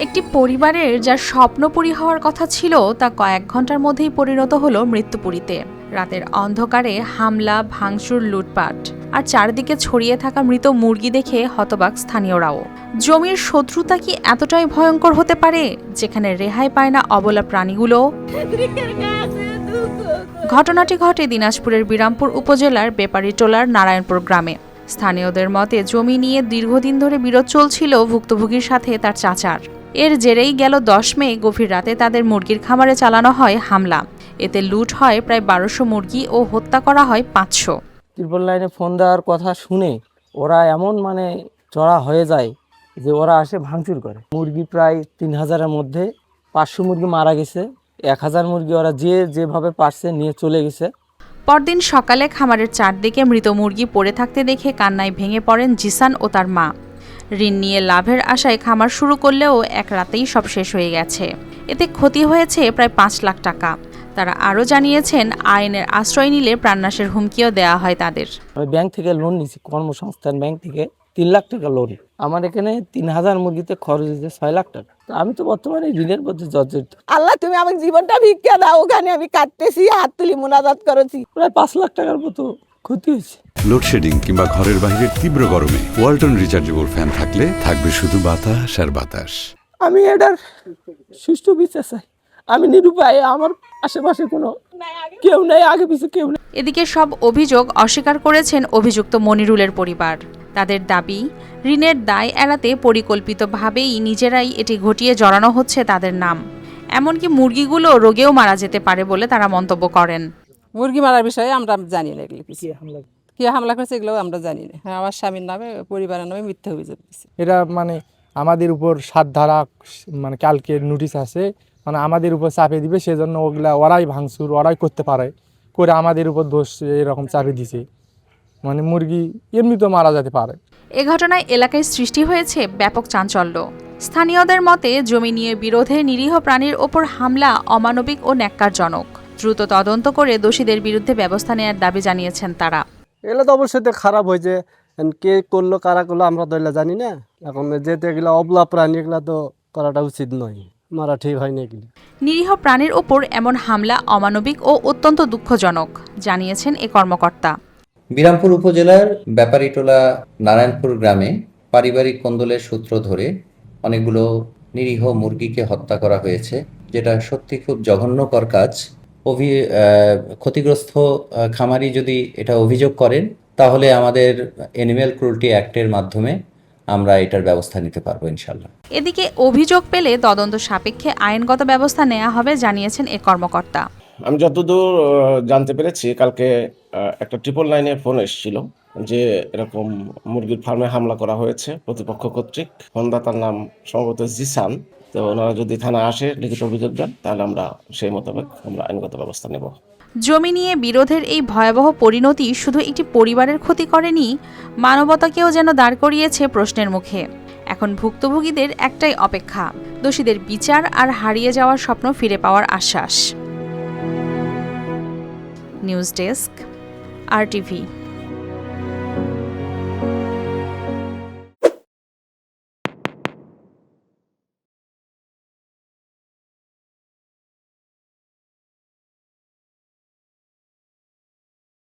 একটি পরিবারের যার স্বপ্নপুরী হওয়ার কথা ছিল তা কয়েক ঘন্টার মধ্যেই পরিণত হলো মৃত্যুপুরীতে। রাতের অন্ধকারে হামলা, ভাঙচুর, লুটপাট আর চারদিকে ছড়িয়ে থাকা মৃত মুরগি দেখে হতবাক স্থানীয়রাও। জমির শত্রুতা কি এতটাই ভয়ঙ্কর হতে পারে যেখানে রেহাই পায় না অবলা প্রাণীগুলো? ঘটনাটি ঘটে দিনাজপুরের বিরামপুর উপজেলার বেপারীটোলার নারায়ণপুর গ্রামে। স্থানীয়দের মতে জমি নিয়ে দীর্ঘদিন ধরে বিরোধ চলছিল ভুক্তভোগীর সাথে তার চাচার। এর জেরেই গেল 10 মে গভীর রাতে তাদের মুরগির খামারে চালানো হয় হামলা। এতে লুট হয় প্রায় 1200 মুরগি ও হত্যা করা হয় 500। ত্রিপল লাইনে ফোন দেওয়ার কথা শুনে ওরা এমন চড়া হয়ে যায় যে ওরা আসে ভাঙচুর করে। মুরগি প্রায় 3000-এর মধ্যে 500 মুরগি মারা গেছে। 1000 মুরগি ওরা যেভাবে পারছে নিয়ে চলে গেছে। পরদিন সকালে খামারের চারদিকে মৃত মুরগি পড়ে থাকতে দেখে কান্নায় ভেঙে পড়েন জিসান ও তার মা। ঋণ নিয়ে লাভের আশায় খামার শুরু করলেও এক রাতেই সব শেষ হয়ে গেছে। এতে ক্ষতি হয়েছে প্রায় 5 লাখ টাকা। তারা আরও জানিয়েছেন, আইনের আশ্রয় নিলে প্রাণনাশের হুমকিও দেওয়া হয় তাদের। আমি ব্যাংক থেকে লোন নিয়েছি, কর্মসংস্থান ব্যাংক থেকে 3 লাখ টাকা লোন। আমার এখানে 3000 মুরগিতে খরচ হয়েছে 6 লাখ টাকা। আমি তো বর্তমানে ঋণের মধ্যে জর্জরিত। আল্লাহ, তুমি আমাকে জীবনটা ভিক্ষা দাও। ওখানে আমি কাটতেছি, হাত তুলি মোনাজাত করেছি। প্রায় 5 লাখ টাকার মতো ক্ষতি হয়েছে। লোডশেডিং কিংবা ঘরের বাইরের তীব্র গরমে ওয়ালটন রিচার্জেবল ফ্যান থাকলে থাকবে শুধু বাতাস আর বাতাস। আমি এটার সুষ্ঠু বিচার চাই। আমি নিরুপায়, আমার আশেপাশে কোনো কেউ নেই, আগে পিছু কেউ নেই। এদিকে সব অভিযোগ অস্বীকার করেছেন অভিযুক্ত মনিরুলের পরিবার। তাদের দাবি, ঋণের দায় এড়াতে পরিকল্পিতভাবেই নিজেরাই এটি ঘটিয়ে জড়ানো হচ্ছে তাদের নাম। এমনকি মুরগিগুলো রোগেও মারা যেতে পারে বলে তারা মন্তব্য করেন। মুরগি মারার বিষয়ে আমরা জানি না, এগুলো কি হামলা করেছে এগুলো আমরা জানি না। আমার স্বামীর নামে, পরিবারের নামে মিথ্যা অভিযোগ দিচ্ছে। এটা আমাদের উপর 7 ধারা কালকে নোটিশ আছে, আমাদের উপর চাপে দিবে, সেজন্য ওগুলা ওরাই ভাঙচুর ওরাই করতে পারে করে আমাদের উপর দোষ এরকম চাপে দিছে। মুরগি এমনি তো মারা যেতে পারে। এ ঘটনায় এলাকায় সৃষ্টি হয়েছে ব্যাপক চাঞ্চল্য। স্থানীয়দের মতে জমি নিয়ে বিরোধে নিরীহ প্রাণীর ওপর হামলা অমানবিক ও ন্যাক্কারজনক। দ্রুত তদন্ত করে দোষীদের বিরুদ্ধে ব্যবস্থা নেওয়ার দাবি জানিয়েছেন তারা। এগুলো তো অবশ্যই খারাপ হয়েছে, কে করলো কারা করলো আমরা তো এগুলো জানি না। এখন যেহেতু এগুলো অবলা প্রাণী, এগুলো তো করাটা উচিত নয়, মারা ঠিক হয়নি এগুলো। নিরীহ প্রাণীর ওপর এমন হামলা অমানবিক ও অত্যন্ত দুঃখজনক জানিয়েছেন এ কর্মকর্তা। বিরামপুর উপজেলার ব্যাপারীটোলা নারায়ণপুর গ্রামে পারিবারিক কোন্দলের সূত্র ধরে অনেকগুলো নিরীহ মুরগিকে হত্যা করা হয়েছে, যেটা সত্যি খুব জঘন্যকর কাজ। ক্ষতিগ্রস্ত খামারি যদি এটা অভিযোগ করেন তাহলে আমাদের অ্যানিম্যাল ক্রুয়েল্টি অ্যাক্টের মাধ্যমে আমরা এটার ব্যবস্থা নিতে পারবো ইনশাল্লাহ। এদিকে অভিযোগ পেলে তদন্ত সাপেক্ষে আইনগত ব্যবস্থা নেওয়া হবে জানিয়েছেন এ কর্মকর্তা। আমি যতদূর জানতে পেরেছি, কালকে একটা ট্রিপল লাইনে ফোন এসেছিল যে এরকম মুরগির ফার্মে হামলা করা হয়েছে প্রতিপক্ষ কর্তৃক। ফোনদাতার নাম সম্ভবত জিসান। তো ওনারা যদি থানা আসে লিখিত অভিযোগ দেন তাহলে আমরা সেই মোতাবেক আইনগত ব্যবস্থা নেব। জমি নিয়ে বিরোধের এই ভয়াবহ পরিণতি শুধু একটি পরিবারের ক্ষতি করেনি, মানবতাকেও যেন দাঁড় করিয়েছে প্রশ্নের মুখে। এখন ভুক্তভোগীদের একটাই অপেক্ষা, দোষীদের বিচার আর হারিয়ে যাওয়ার স্বপ্ন ফিরে পাওয়ার আশ্বাস। News desk, RTV।